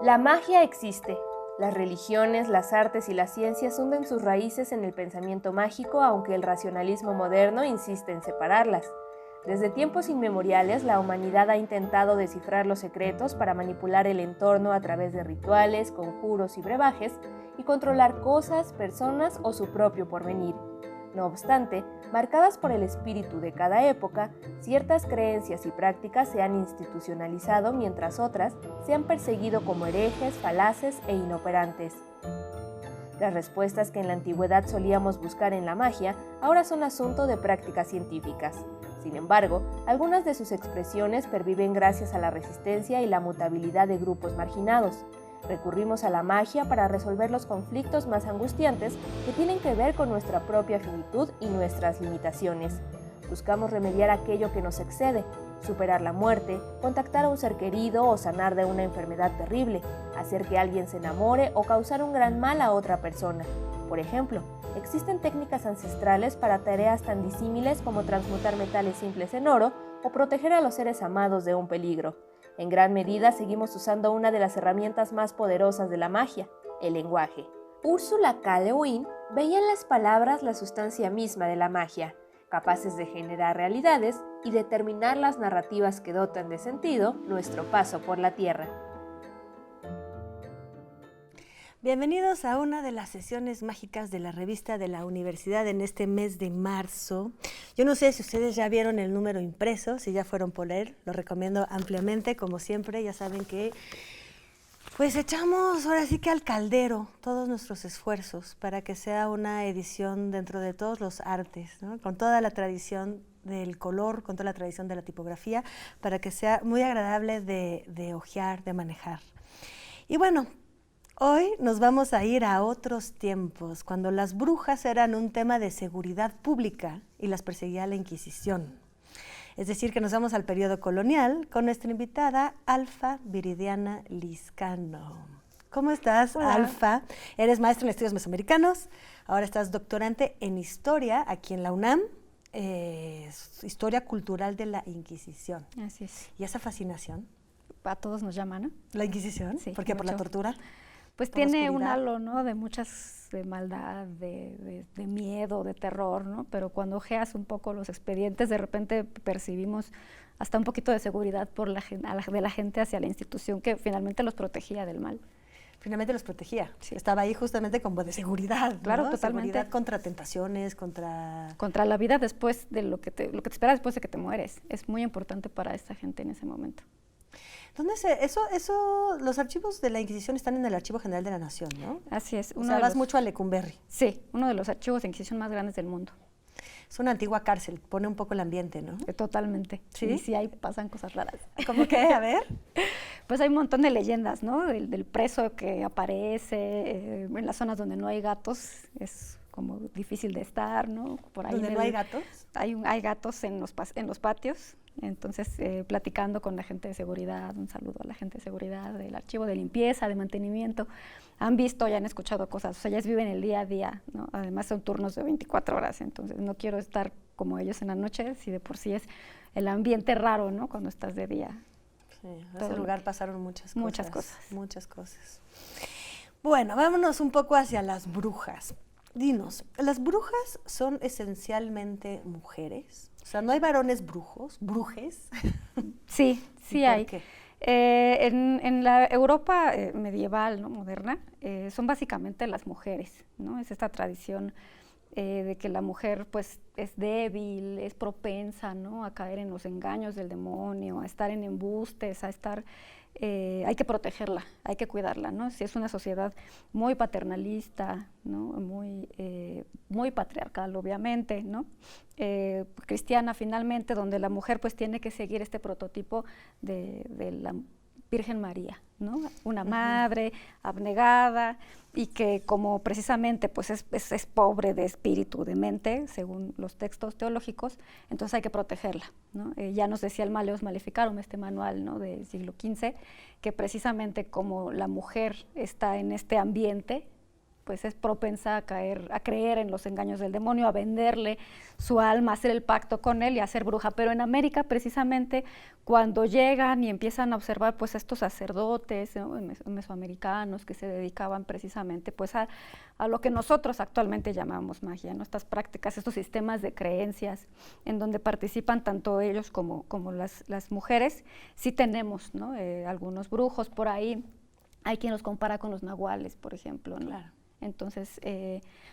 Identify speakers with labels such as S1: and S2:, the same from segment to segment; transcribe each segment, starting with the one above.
S1: La magia existe. Las religiones, las artes y las ciencias hunden sus raíces en el pensamiento mágico, aunque el racionalismo moderno insiste en separarlas. Desde tiempos inmemoriales, la humanidad ha intentado descifrar los secretos para manipular el entorno a través de rituales, conjuros y brebajes, y controlar cosas, personas o su propio porvenir. No obstante, marcadas por el espíritu de cada época, ciertas creencias y prácticas se han institucionalizado mientras otras se han perseguido como herejes, falaces e inoperantes. Las respuestas que en la antigüedad solíamos buscar en la magia ahora son asunto de prácticas científicas. Sin embargo, algunas de sus expresiones perviven gracias a la resistencia y la mutabilidad de grupos marginados. Recurrimos a la magia para resolver los conflictos más angustiantes que tienen que ver con nuestra propia finitud y nuestras limitaciones. Buscamos remediar aquello que nos excede, superar la muerte, contactar a un ser querido o sanar de una enfermedad terrible, hacer que alguien se enamore o causar un gran mal a otra persona. Por ejemplo, existen técnicas ancestrales para tareas tan disímiles como transmutar metales simples en oro o proteger a los seres amados de un peligro. En gran medida seguimos usando una de las herramientas más poderosas de la magia, el lenguaje. Ursula K. Le Guin veía en las palabras la sustancia misma de la magia, capaces de generar realidades y determinar las narrativas que dotan de sentido nuestro paso por la Tierra.
S2: Bienvenidos a una de las sesiones mágicas de la revista de la universidad en este mes de marzo. Yo no sé si ustedes ya vieron el número impreso, si ya fueron por él, lo recomiendo ampliamente, como siempre. Ya saben que pues echamos ahora sí que al caldero todos nuestros esfuerzos para que sea una edición dentro de todos los artes, ¿no? Con toda la tradición del color, con toda la tradición de la tipografía, para que sea muy agradable de hojear, de manejar. Y bueno, hoy nos vamos a ir a otros tiempos, cuando las brujas eran un tema de seguridad pública y las perseguía la Inquisición. Es decir, que nos vamos al periodo colonial con nuestra invitada, Alfa Viridiana Lizcano. ¿Cómo estás,
S3: Hola.
S2: Alfa? Eres maestra en estudios mesoamericanos, ahora estás doctorante en historia aquí en la UNAM, historia cultural de la Inquisición.
S3: Así es.
S2: ¿Y esa fascinación?
S3: A todos nos llaman, ¿no?
S2: ¿La Inquisición?
S3: Sí,
S2: ¿Por qué? ¿Por la
S3: mucho.
S2: tortura?
S3: Pues
S2: por
S3: tiene
S2: la
S3: un
S2: oscuridad.
S3: halo, ¿no? De de maldad, de miedo, de terror, ¿no? Pero cuando ojeas un poco los expedientes, de repente percibimos hasta un poquito de seguridad por de la gente hacia la institución que finalmente los protegía del mal.
S2: Finalmente los protegía.
S3: Sí.
S2: Estaba ahí justamente como de seguridad, ¿no?
S3: Claro, totalmente.
S2: Seguridad contra tentaciones, contra
S3: Contra la vida después de lo que te espera después de que te mueres. Es muy importante para esta gente en ese momento.
S2: ¿Dónde los archivos de la Inquisición están en el Archivo General de la Nación, ¿no?
S3: Así es.
S2: O sea, vas mucho a Lecumberri.
S3: Sí, uno de los archivos de Inquisición más grandes del mundo.
S2: Es una antigua cárcel, pone un poco el ambiente, ¿no?
S3: Totalmente.
S2: ¿Sí?
S3: Y sí, ahí pasan cosas raras.
S2: ¿Cómo qué? A ver.
S3: Pues hay un montón de leyendas, ¿no? Del preso que aparece en las zonas donde no hay gatos, es como difícil de estar, ¿no? Por ahí
S2: ¿Donde no hay gatos?
S3: Hay gatos en los patios, entonces platicando con la gente de seguridad, un saludo a la gente de seguridad, del archivo de limpieza, de mantenimiento, han visto y han escuchado cosas, o sea, ellas viven el día a día, ¿no? Además son turnos de 24 horas, entonces no quiero estar como ellos en la noche, si de por sí es el ambiente raro, ¿no? Cuando estás de día.
S2: Sí, en ese lugar pasaron muchas cosas.
S3: Muchas cosas.
S2: Muchas cosas. Bueno, vámonos un poco hacia las brujas. Dinos, ¿las brujas son esencialmente mujeres? O sea, ¿no hay varones brujes?
S3: Sí, sí hay.
S2: ¿Por qué?
S3: En la Europa medieval, ¿no? Moderna, son básicamente las mujeres, ¿no? Es esta tradición de que la mujer pues es débil, es propensa, ¿no? A caer en los engaños del demonio, a estar en embustes, a estar hay que protegerla, hay que cuidarla, ¿no? Si es una sociedad muy paternalista, ¿no? Muy patriarcal, obviamente, ¿no? Cristiana finalmente, donde la mujer pues tiene que seguir este prototipo de la Virgen María, ¿no? Una madre abnegada y que como precisamente pues es pobre de espíritu, de mente, según los textos teológicos, entonces hay que protegerla, ¿no? Ya nos decía el Maleus Maleficarum, este manual, ¿no? Del siglo XV, que precisamente como la mujer está en este ambiente, pues es propensa a creer en los engaños del demonio, a venderle su alma, a hacer el pacto con él y a ser bruja. Pero en América, precisamente, cuando llegan y empiezan a observar pues estos sacerdotes, ¿no?, mesoamericanos que se dedicaban precisamente pues a lo que nosotros actualmente llamamos magia, ¿no?, estas prácticas, estos sistemas de creencias en donde participan tanto ellos como las mujeres, sí tenemos, ¿no?, algunos brujos por ahí. Hay quien los compara con los nahuales, por ejemplo, ¿no? Claro. Entonces,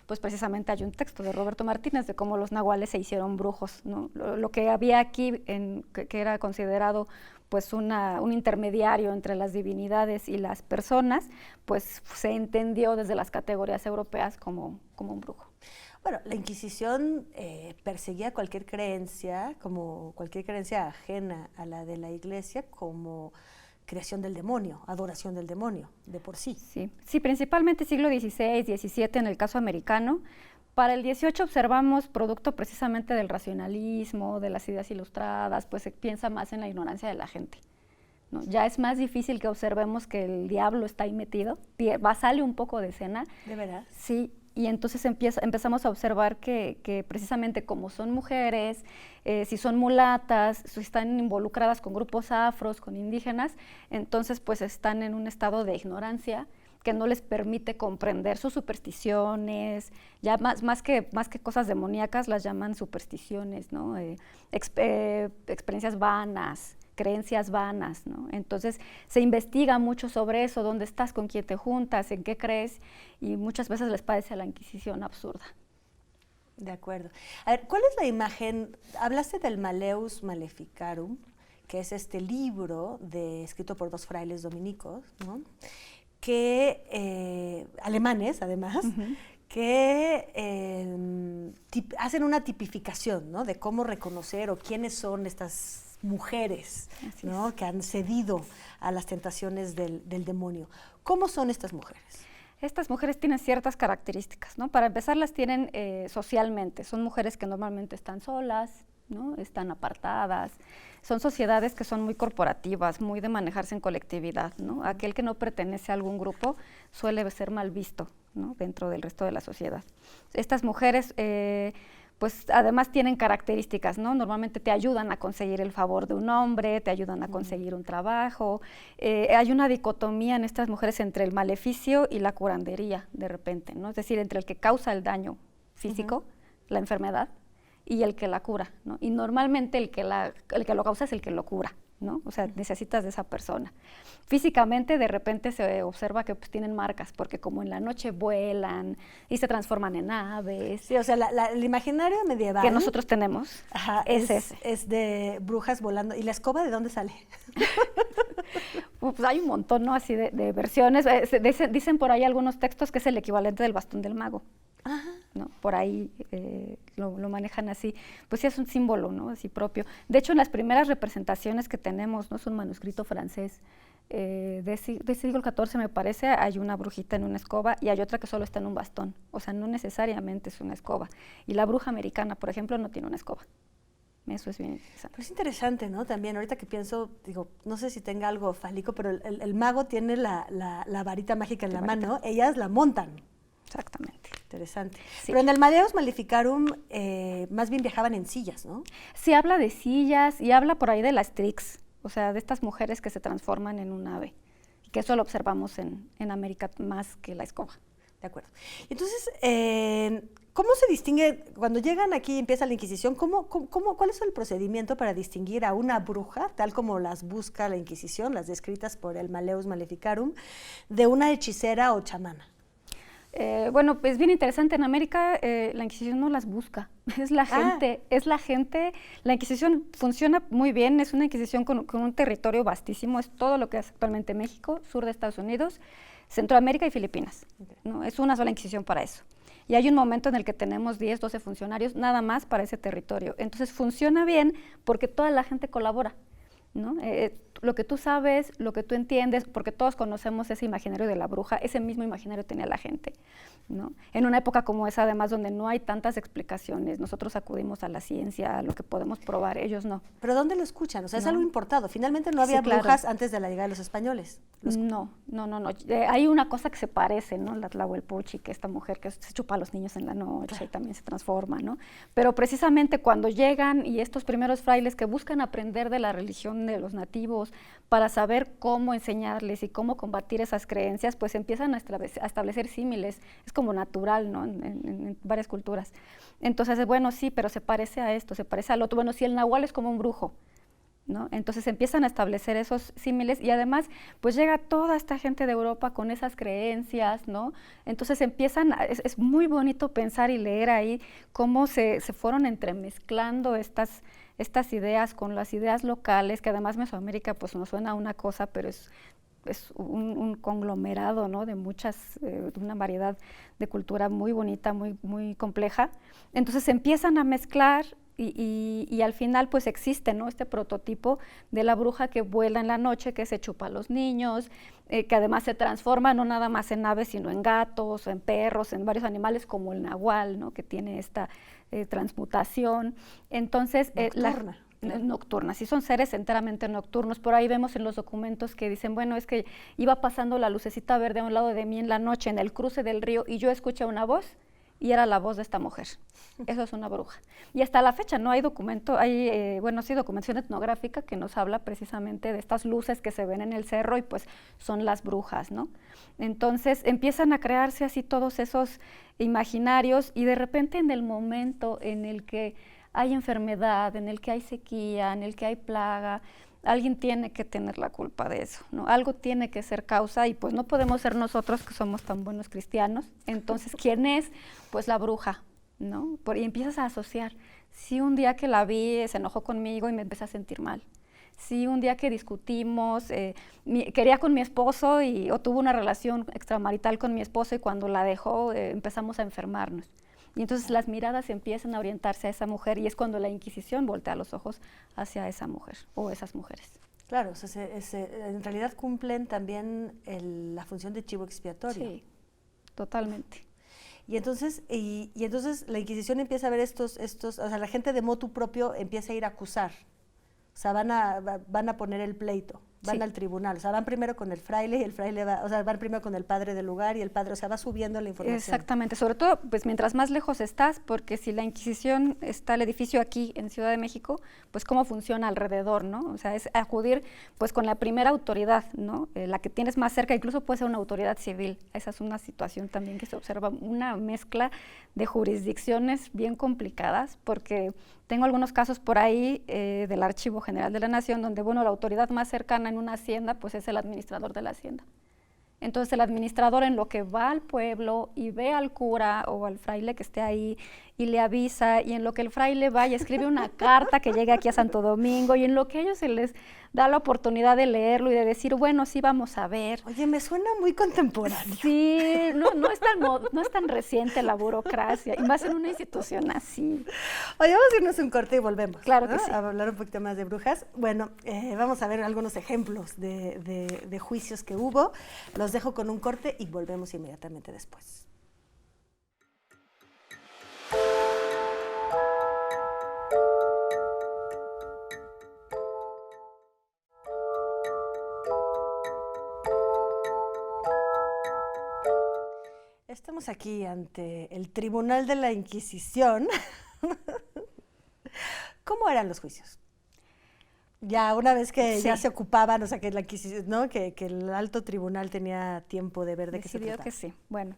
S3: pues precisamente hay un texto de Roberto Martínez de cómo los nahuales se hicieron brujos, ¿no? Lo que había aquí, que era considerado pues un intermediario entre las divinidades y las personas, pues se entendió desde las categorías europeas como un brujo.
S2: Bueno, la Inquisición perseguía cualquier creencia, como cualquier creencia ajena a la de la Iglesia, como creación del demonio, adoración del demonio, de por sí.
S3: Sí, principalmente siglo XVI, XVII en el caso americano. Para el XVIII observamos, producto precisamente del racionalismo, de las ideas ilustradas, pues se piensa más en la ignorancia de la gente, ¿no? Ya es más difícil que observemos que el diablo está ahí metido, sale un poco de escena.
S2: ¿De verdad?
S3: Sí. Y entonces empezamos a observar que precisamente como son mujeres, si son mulatas, si están involucradas con grupos afros, con indígenas, entonces pues están en un estado de ignorancia que no les permite comprender sus supersticiones, ya más que cosas demoníacas las llaman supersticiones, ¿no? Experiencias vanas, creencias vanas, ¿no? Entonces se investiga mucho sobre eso, dónde estás, con quién te juntas, en qué crees, y muchas veces les parece a la Inquisición absurda.
S2: De acuerdo. A ver, ¿cuál es la imagen? Hablaste del Malleus Maleficarum, que es este libro escrito por 2 frailes dominicos, ¿no?, que alemanes, además, que hacen una tipificación, ¿no?, de cómo reconocer o quiénes son estas mujeres, ¿no?, que han cedido a las tentaciones del demonio. ¿Cómo son estas mujeres?
S3: Estas mujeres tienen ciertas características, ¿no? Para empezar, las tienen socialmente. Son mujeres que normalmente están solas, ¿no?, están apartadas. Son sociedades que son muy corporativas, muy de manejarse en colectividad, ¿no? Aquel que no pertenece a algún grupo suele ser mal visto, ¿no?, dentro del resto de la sociedad. Estas mujeres pues además tienen características, ¿no? Normalmente te ayudan a conseguir el favor de un hombre, te ayudan a conseguir un trabajo. Hay una dicotomía en estas mujeres entre el maleficio y la curandería, de repente, ¿no? Es decir, entre el que causa el daño físico, la enfermedad, y el que la cura, ¿no? Y normalmente el que lo causa es el que lo cura, ¿no? O sea, necesitas de esa persona. Físicamente, de repente se observa que pues, tienen marcas, porque como en la noche vuelan y se transforman en aves.
S2: Sí, o sea, el imaginario medieval
S3: que nosotros tenemos es ese.
S2: Es de brujas volando. ¿Y la escoba de dónde sale?
S3: Pues hay un montón, ¿no?, así de versiones. Dicen por ahí algunos textos que es el equivalente del bastón del mago.
S2: Ajá.
S3: ¿No? Por ahí lo manejan así. Pues sí, es un símbolo, ¿no?, así propio. De hecho, en las primeras representaciones que tenemos, ¿no?, es un manuscrito francés de siglo XIV, me parece, hay una brujita en una escoba y hay otra que solo está en un bastón. O sea, no necesariamente es una escoba. Y la bruja americana, por ejemplo, no tiene una escoba. Eso es bien interesante.
S2: Pero es interesante, ¿no? También, ahorita que pienso, digo, no sé si tenga algo fálico, pero el mago tiene la varita mágica en la mano, ellas la montan.
S3: Exactamente.
S2: Interesante.
S3: Sí.
S2: Pero en el Malleus Maleficarum más bien viajaban en sillas, ¿no?
S3: Sí, habla de sillas y habla por ahí de las Strix, o sea, de estas mujeres que se transforman en un ave, que eso lo observamos en América más que la escoba.
S2: De acuerdo. Entonces, ¿cómo se distingue, cuando llegan aquí y empieza la Inquisición, cuál es el procedimiento para distinguir a una bruja, tal como las busca la Inquisición, las descritas por el Malleus Maleficarum, de una hechicera o chamana?
S3: Bueno, pues bien interesante, en América la Inquisición no las busca, es la gente, la Inquisición funciona muy bien, es una Inquisición con un territorio vastísimo, es todo lo que es actualmente México, sur de Estados Unidos, Centroamérica y Filipinas, ¿no? Es una sola Inquisición para eso. Y hay un momento en el que tenemos 10, 12 funcionarios nada más para ese territorio, entonces funciona bien porque toda la gente colabora, ¿no? lo que tú sabes, lo que tú entiendes, porque todos conocemos ese imaginario de la bruja, ese mismo imaginario tenía la gente, ¿no? En una época como esa, además, donde no hay tantas explicaciones, nosotros acudimos a la ciencia, a lo que podemos probar, ellos no.
S2: ¿Pero dónde lo escuchan? O sea, es
S3: No.
S2: algo importado. Finalmente no había
S3: Sí, claro.
S2: brujas antes de la llegada de los españoles.
S3: No. Hay una cosa que se parece, ¿no? La Tlahuelpuchi, que esta mujer que se chupa a los niños en la noche, claro, y también se transforma, ¿no? Pero precisamente cuando llegan y estos primeros frailes que buscan aprender de la religión de los nativos para saber cómo enseñarles y cómo combatir esas creencias, pues empiezan a establecer símiles. Es como natural, ¿no? En varias culturas. Entonces, bueno, sí, pero se parece a esto, se parece al otro. Bueno, si el nahual es como un brujo, ¿no? Entonces empiezan a establecer esos símiles y además pues llega toda esta gente de Europa con esas creencias, ¿no? Entonces es muy bonito pensar y leer ahí cómo se fueron entremezclando estas ideas con las ideas locales, que además Mesoamérica pues nos suena a una cosa, pero es un conglomerado, ¿no? De una variedad de cultura muy bonita, muy, muy compleja. Entonces se empiezan a mezclar y al final pues existe, ¿no? Este prototipo de la bruja que vuela en la noche, que se chupa a los niños, que además se transforma no nada más en aves, sino en gatos, en perros, en varios animales como el nahual, ¿no? Que tiene esta transmutación. Entonces, nocturna, sí, son seres enteramente nocturnos. Por ahí vemos en los documentos que dicen, bueno, es que iba pasando la lucecita verde a un lado de mí en la noche, en el cruce del río, y yo escuché una voz, y era la voz de esta mujer. Eso es una bruja. Y hasta la fecha no hay documento, sí, documentación etnográfica que nos habla precisamente de estas luces que se ven en el cerro y pues son las brujas, ¿no? Entonces empiezan a crearse así todos esos imaginarios y de repente en el momento en el que hay enfermedad, en el que hay sequía, en el que hay plaga, alguien tiene que tener la culpa de eso, ¿no? Algo tiene que ser causa y pues no podemos ser nosotros que somos tan buenos cristianos. Entonces, ¿quién es? Pues la bruja, ¿no? Y empiezas a asociar. Si un día que la vi se enojó conmigo y me empecé a sentir mal. Si un día que discutimos, quería con mi esposo o tuvo una relación extramarital con mi esposo y cuando la dejó empezamos a enfermarnos. Y entonces las miradas empiezan a orientarse a esa mujer y es cuando la Inquisición voltea los ojos hacia esa mujer o esas mujeres.
S2: Claro, o sea, en realidad cumplen también la función de chivo expiatorio.
S3: Sí, totalmente.
S2: Y entonces la Inquisición empieza a ver o sea, la gente de motu propio empieza a ir a acusar. O sea, van a poner el pleito, van al tribunal. O sea, van primero con el fraile y el fraile van primero con el padre del lugar y el padre, o sea, va subiendo la información.
S3: Exactamente, sobre todo, pues mientras más lejos estás, porque si la Inquisición está el edificio aquí en Ciudad de México, pues cómo funciona alrededor, ¿no? O sea, es acudir pues con la primera autoridad, ¿no? La que tienes más cerca, incluso puede ser una autoridad civil. Esa es una situación también que se observa, una mezcla de jurisdicciones bien complicadas, porque tengo algunos casos por ahí del Archivo General de la Nación, donde, bueno, la autoridad más cercana en una hacienda, pues es el administrador de la hacienda. Entonces el administrador en lo que va al pueblo y ve al cura o al fraile que esté ahí y le avisa, y en lo que el fraile va y escribe una carta que llegue aquí a Santo Domingo, y en lo que a ellos se les da la oportunidad de leerlo y de decir, bueno, sí, vamos a ver.
S2: Oye, me suena muy contemporáneo.
S3: Sí, no es tan reciente la burocracia, y más en una institución así.
S2: Oye, vamos a irnos un corte y volvemos.
S3: Claro que sí.
S2: A hablar un poquito más de brujas. Bueno, vamos a ver algunos ejemplos de juicios que hubo. Los dejo con un corte y volvemos inmediatamente después. Estamos aquí ante el Tribunal de la Inquisición. ¿Cómo eran los juicios? Ya una vez que ya se ocupaban, o sea, que la Inquisición, ¿no? Que el alto tribunal tenía tiempo de ver de qué se trataba.
S3: Decidió que sí. Bueno,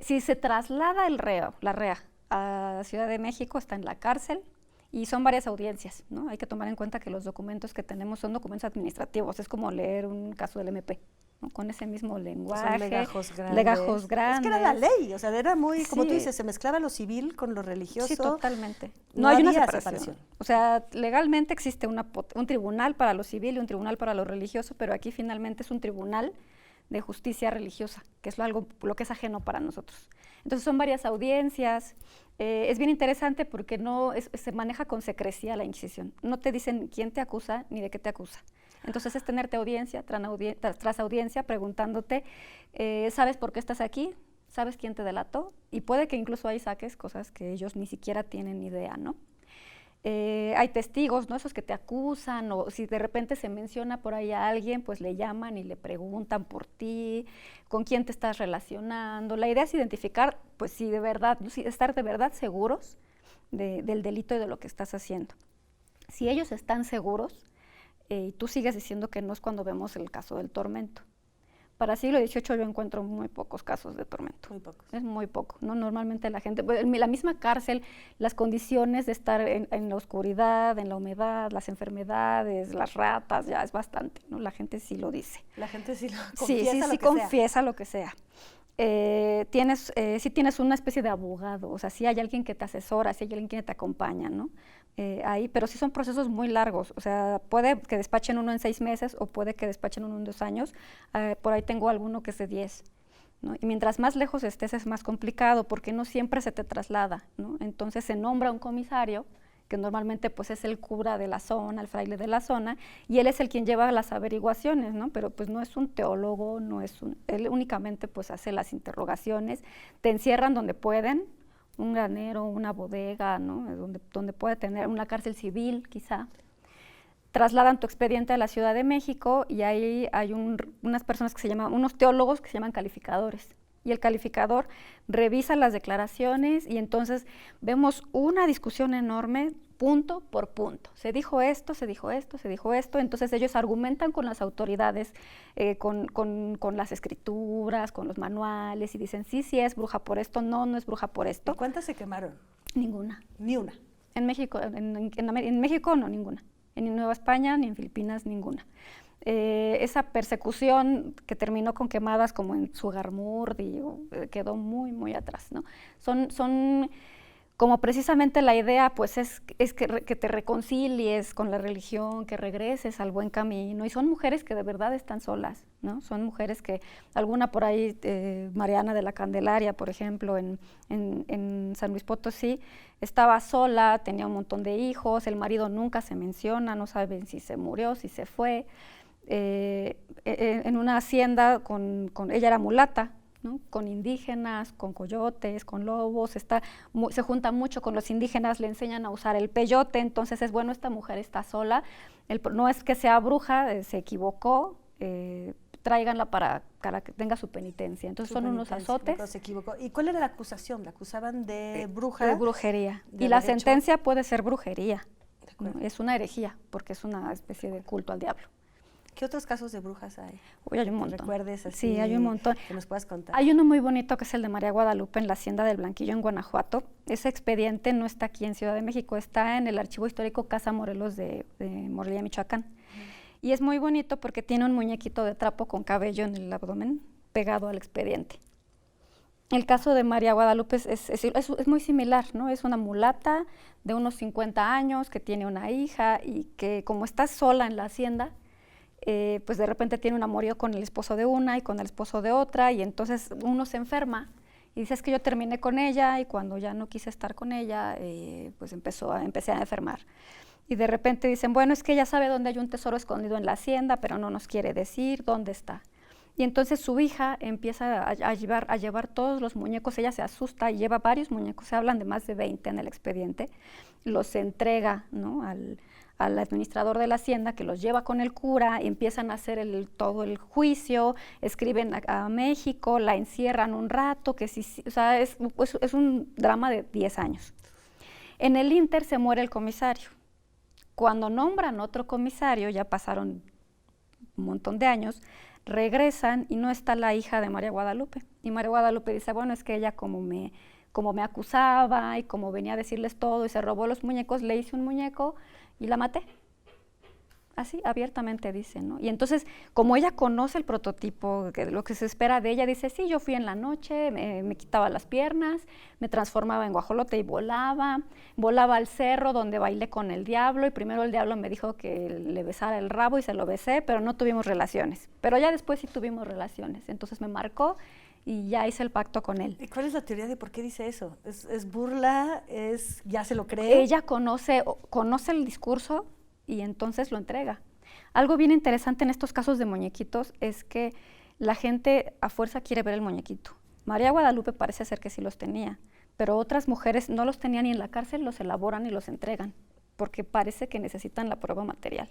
S3: si se traslada la rea, a Ciudad de México, está en la cárcel y son varias audiencias, ¿no? Hay que tomar en cuenta que los documentos que tenemos son documentos administrativos, es como leer un caso del MP, ¿no? Con ese mismo lenguaje. Son legajos grandes.
S2: Es que era la ley, o sea, era muy, como tú dices, se mezclaba lo civil con lo religioso.
S3: Sí, totalmente.
S2: No
S3: hay
S2: una
S3: una
S2: separación.
S3: O sea, legalmente existe un tribunal para lo civil y un tribunal para lo religioso, pero aquí finalmente es un tribunal de justicia religiosa, que es lo que es ajeno para nosotros. Entonces son varias audiencias, es bien interesante porque se maneja con secrecía la Inquisición. No te dicen quién te acusa ni de qué te acusa. Entonces es tenerte audiencia tras audiencia preguntándote, ¿sabes por qué estás aquí? ¿Sabes quién te delató? Y puede que incluso ahí saques cosas que ellos ni siquiera tienen idea, ¿no? Hay testigos, ¿no? Esos que te acusan, o si de repente se menciona por ahí a alguien, pues le llaman y le preguntan por ti, con quién te estás relacionando. La idea es identificar, pues si de verdad, estar de verdad seguros del delito y de lo que estás haciendo. Si ellos están seguros, y tú sigues diciendo que no, es cuando vemos el caso del tormento. Para siglo XVIII yo encuentro muy pocos casos de tormento.
S2: Muy pocos.
S3: Es muy poco, ¿no? Normalmente la gente, la misma cárcel, las condiciones de estar en la oscuridad, en la humedad, las enfermedades, las ratas, ya es bastante, ¿no? La gente sí lo dice.
S2: La gente sí lo
S3: confiesa lo que sea. Sí tienes una especie de abogado, o sea, sí hay alguien que te asesora, sí hay alguien que te acompaña, ¿no? Ahí, pero sí son procesos muy largos, o sea, puede que despachen uno en 6 meses o puede que despachen uno en 2 años, por ahí tengo alguno que es de 10, ¿no? Y mientras más lejos estés es más complicado porque no siempre se te traslada, ¿no? Entonces se nombra un comisario, que normalmente pues es el cura de la zona, el fraile de la zona, y él es el quien lleva las averiguaciones, ¿no? Pero pues no es un teólogo, él únicamente pues hace las interrogaciones, te encierran donde pueden, un granero, una bodega, ¿no? Donde puede tener una cárcel civil quizá. Trasladan tu expediente a la Ciudad de México y ahí hay unas personas que se llaman, unos teólogos que se llaman calificadores. Y el calificador revisa las declaraciones y entonces vemos una discusión enorme, punto por punto. Se dijo esto, se dijo esto, se dijo esto. Entonces ellos argumentan con las autoridades, con las escrituras, con los manuales y dicen, sí es bruja por esto, no es bruja por esto.
S2: ¿Y cuántas se quemaron?
S3: Ninguna.
S2: Ni una.
S3: En México, en México no, ninguna. En Nueva España ni en Filipinas, ninguna. Esa persecución que terminó con quemadas como en Sugarmurdi quedó muy, muy atrás, ¿no? Son como precisamente la idea pues es que te reconcilies con la religión, que regreses al buen camino, y son mujeres que de verdad están solas, ¿no? Son mujeres que, alguna por ahí, Mariana de la Candelaria, por ejemplo, en San Luis Potosí, estaba sola, tenía un montón de hijos, el marido nunca se menciona, no saben si se murió, si se fue, en una hacienda ella era mulata, ¿no? Con indígenas, con coyotes, con lobos, se junta mucho con los indígenas, le enseñan a usar el peyote, entonces es bueno, esta mujer está sola, no es que sea bruja, se equivocó, tráiganla para que tenga su penitencia. Entonces son unos azotes.
S2: Se equivocó. ¿Y cuál era la acusación? ¿La acusaban de bruja?
S3: De brujería. Y la sentencia puede ser brujería, ¿no? Es una herejía, porque es una especie de culto al diablo.
S2: ¿Qué otros casos de brujas hay?
S3: Uy, hay un montón.
S2: ¿Recuerdes así?
S3: Sí, hay un montón.
S2: Que nos puedas contar.
S3: Hay uno muy bonito que es el de María Guadalupe en la Hacienda del Blanquillo en Guanajuato. Ese expediente no está aquí en Ciudad de México, está en el Archivo Histórico Casa Morelos de Morelia, Michoacán. Y es muy bonito porque tiene un muñequito de trapo con cabello en el abdomen pegado al expediente. El caso de María Guadalupe es muy similar, ¿no? Es una mulata de unos 50 años que tiene una hija y que, como está sola en la hacienda, pues de repente tiene un amorío con el esposo de una y con el esposo de otra, y entonces uno se enferma y dice, es que yo terminé con ella y cuando ya no quise estar con ella, pues empecé a enfermar. Y de repente dicen, bueno, es que ella sabe dónde hay un tesoro escondido en la hacienda, pero no nos quiere decir dónde está. Y entonces su hija empieza a llevar todos los muñecos, ella se asusta y lleva varios muñecos, se hablan de más de 20 en el expediente, los entrega, ¿no?, al administrador de la hacienda, que los lleva con el cura, y empiezan a hacer todo el juicio, escriben a México, la encierran un rato, o sea, es un drama de 10 años. En el ínter se muere el comisario. Cuando nombran otro comisario, ya pasaron un montón de años, regresan y no está la hija de María Guadalupe. Y María Guadalupe dice, bueno, es que ella como me acusaba y como venía a decirles todo y se robó los muñecos, le hice un muñeco y la maté. Así, abiertamente dice, ¿no? Y entonces, como ella conoce el prototipo, lo que se espera de ella, dice, sí, yo fui en la noche, me quitaba las piernas, me transformaba en guajolote y volaba al cerro donde bailé con el diablo, y primero el diablo me dijo que le besara el rabo y se lo besé, pero no tuvimos relaciones. Pero ya después sí tuvimos relaciones, entonces me marcó y ya hice el pacto con él.
S2: ¿Y cuál es la teoría de por qué dice eso? ¿Es burla? ¿Ya se lo cree?
S3: Ella conoce el discurso y entonces lo entrega. Algo bien interesante en estos casos de muñequitos es que la gente a fuerza quiere ver el muñequito. María Guadalupe parece ser que sí los tenía, pero otras mujeres no los tenían y en la cárcel los elaboran y los entregan, porque parece que necesitan la prueba material.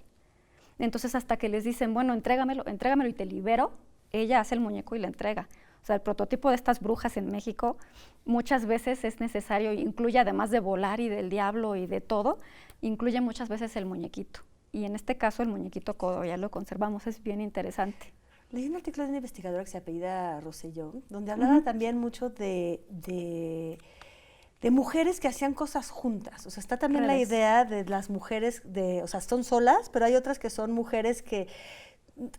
S3: Entonces hasta que les dicen, bueno, entrégamelo y te libero, ella hace el muñeco y la entrega. O sea, el prototipo de estas brujas en México muchas veces es necesario, incluye además de volar y del diablo y de todo, incluye muchas veces el muñequito. Y en este caso el muñequito codo, ya lo conservamos, es bien interesante.
S2: Leí un artículo de una investigadora que se apellida Rosselló, donde hablaba también mucho de mujeres que hacían cosas juntas. O sea, está también la idea de las mujeres, o sea, son solas, pero hay otras que son mujeres que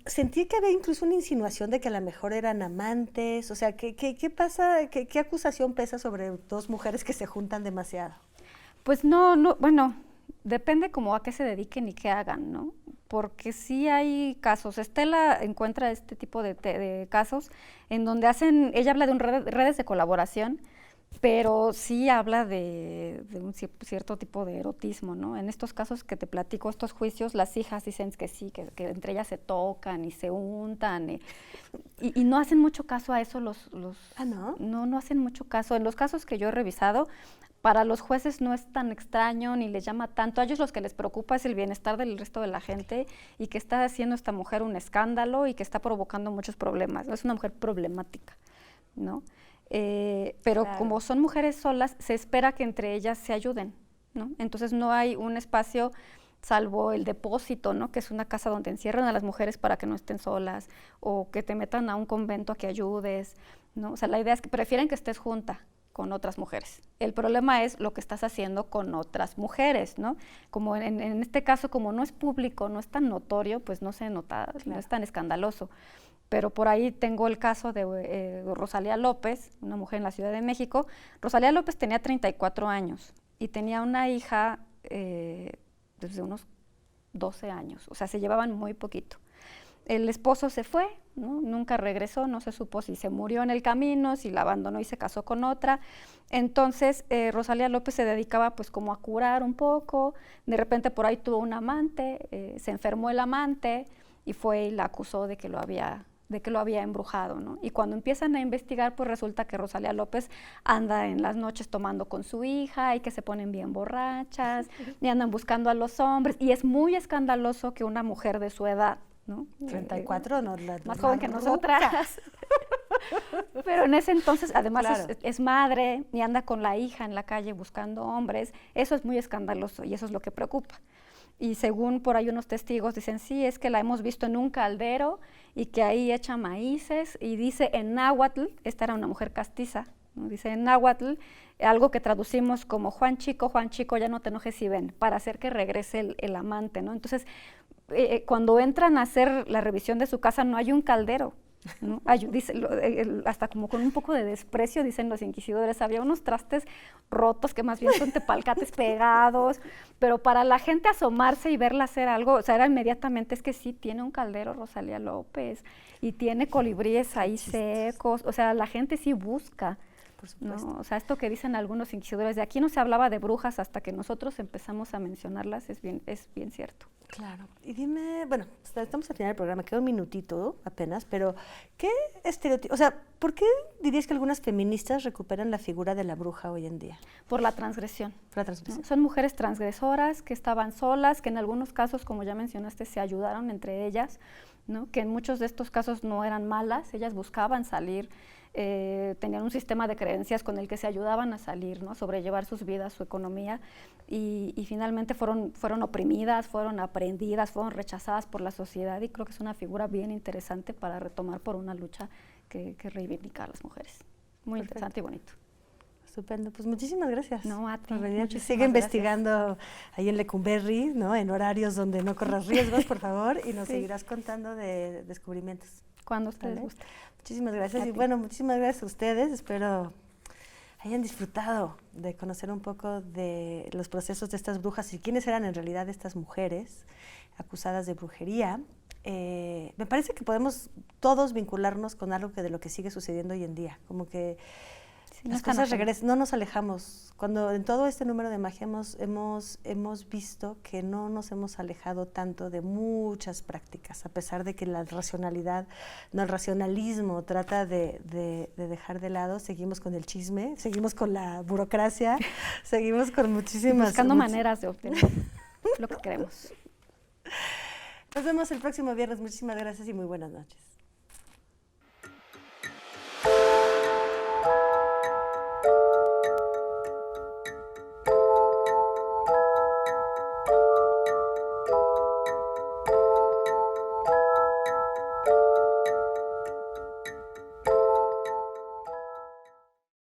S2: sentí que había incluso una insinuación de que a lo mejor eran amantes. O sea, ¿qué pasa? ¿Qué acusación pesa sobre dos mujeres que se juntan demasiado?
S3: Pues no, bueno, depende como a qué se dediquen y qué hagan, ¿no? Porque sí hay casos. Estela encuentra este tipo de casos en donde ella habla de redes de colaboración, pero sí habla de un cierto tipo de erotismo, ¿no? En estos casos que te platico, estos juicios, las hijas dicen que sí, que entre ellas se tocan y se untan, y no hacen mucho caso a eso los
S2: ¿Ah, no?
S3: No hacen mucho caso. En los casos que yo he revisado, para los jueces no es tan extraño ni les llama tanto. A ellos los que les preocupa es el bienestar del resto de la gente y que está haciendo esta mujer un escándalo y que está provocando muchos problemas. Es una mujer problemática, ¿no? Pero claro, como son mujeres solas, se espera que entre ellas se ayuden, ¿no? Entonces no hay un espacio salvo el depósito, ¿no? Que es una casa donde encierran a las mujeres para que no estén solas, o que te metan a un convento a que ayudes, ¿no? O sea, la idea es que prefieren que estés junta con otras mujeres. El problema es lo que estás haciendo con otras mujeres, ¿no? Como en este caso, como no es público, no es tan notorio, pues no se nota, claro, no es tan escandaloso. Pero por ahí tengo el caso de Rosalía López, una mujer en la Ciudad de México. Rosalía López tenía 34 años y tenía una hija desde unos 12 años, o sea, se llevaban muy poquito. El esposo se fue, ¿no? Nunca regresó, no se supo si se murió en el camino, si la abandonó y se casó con otra. Entonces, Rosalía López se dedicaba pues como a curar un poco, de repente por ahí tuvo un amante, se enfermó el amante y fue y la acusó de que lo había embrujado, ¿no? Y cuando empiezan a investigar, pues resulta que Rosalía López anda en las noches tomando con su hija y que se ponen bien borrachas y andan buscando a los hombres, y es muy escandaloso que una mujer de su edad, ¿no?
S2: 34, no,
S3: más joven que nosotras. Pero en ese entonces, además, claro, es madre y anda con la hija en la calle buscando hombres. Eso es muy escandaloso y eso es lo que preocupa. Y según por ahí unos testigos dicen, sí, es que la hemos visto en un caldero y que ahí echa maíces, y dice en náhuatl, esta era una mujer castiza, ¿no? Dice en náhuatl, algo que traducimos como Juan Chico, ya no te enojes y ven, para hacer que regrese el amante, ¿no? Entonces, cuando entran a hacer la revisión de su casa no hay un caldero, ¿no? Dice, hasta como con un poco de desprecio, dicen los inquisidores, había unos trastes rotos que más bien son tepalcates pegados, pero para la gente asomarse y verla hacer algo, o sea, era inmediatamente, es que sí, tiene un caldero Rosalía López y tiene colibríes ahí secos, o sea, la gente sí busca, ¿no? O sea, esto que dicen algunos inquisidores, de aquí no se hablaba de brujas hasta que nosotros empezamos a mencionarlas, es bien cierto.
S2: Claro. Y dime, bueno, estamos al final del programa, queda un minutito apenas, pero ¿qué estereotipo, o sea, por qué dirías que algunas feministas recuperan la figura de la bruja hoy en día?
S3: Por la transgresión.
S2: Por la transgresión.
S3: ¿No? Son mujeres transgresoras que estaban solas, que en algunos casos, como ya mencionaste, se ayudaron entre ellas, ¿no? Que en muchos de estos casos no eran malas, ellas buscaban salir, tenían un sistema de creencias con el que se ayudaban a salir, ¿no? Sobrellevar sus vidas, su economía, y finalmente fueron oprimidas, fueron aprendidas, fueron rechazadas por la sociedad, y creo que es una figura bien interesante para retomar por una lucha que reivindica a las mujeres. Muy Perfecto. Interesante y bonito.
S2: Estupendo, pues muchísimas gracias.
S3: No, a ti.
S2: Sigue investigando ahí en Lecumberri, ¿no? En horarios donde no corras riesgos, por favor, y nos seguirás contando de descubrimientos.
S3: Cuando ustedes gusten.
S2: Muchísimas gracias. Y bueno, muchísimas gracias a ustedes. Espero hayan disfrutado de conocer un poco de los procesos de estas brujas y quiénes eran en realidad estas mujeres acusadas de brujería. Me parece que podemos todos vincularnos con algo de lo que sigue sucediendo hoy en día, como que
S3: Sí, no
S2: Las
S3: están
S2: cosas
S3: ajenas.
S2: regresan, no nos alejamos. Cuando en todo este número de magia hemos visto que no nos hemos alejado tanto de muchas prácticas, a pesar de que la racionalidad, no, el racionalismo trata de dejar de lado, seguimos con el chisme, seguimos con la burocracia, seguimos con muchísimas...
S3: Buscando maneras de obtener lo que queremos.
S2: Nos vemos el próximo viernes. Muchísimas gracias y muy buenas noches.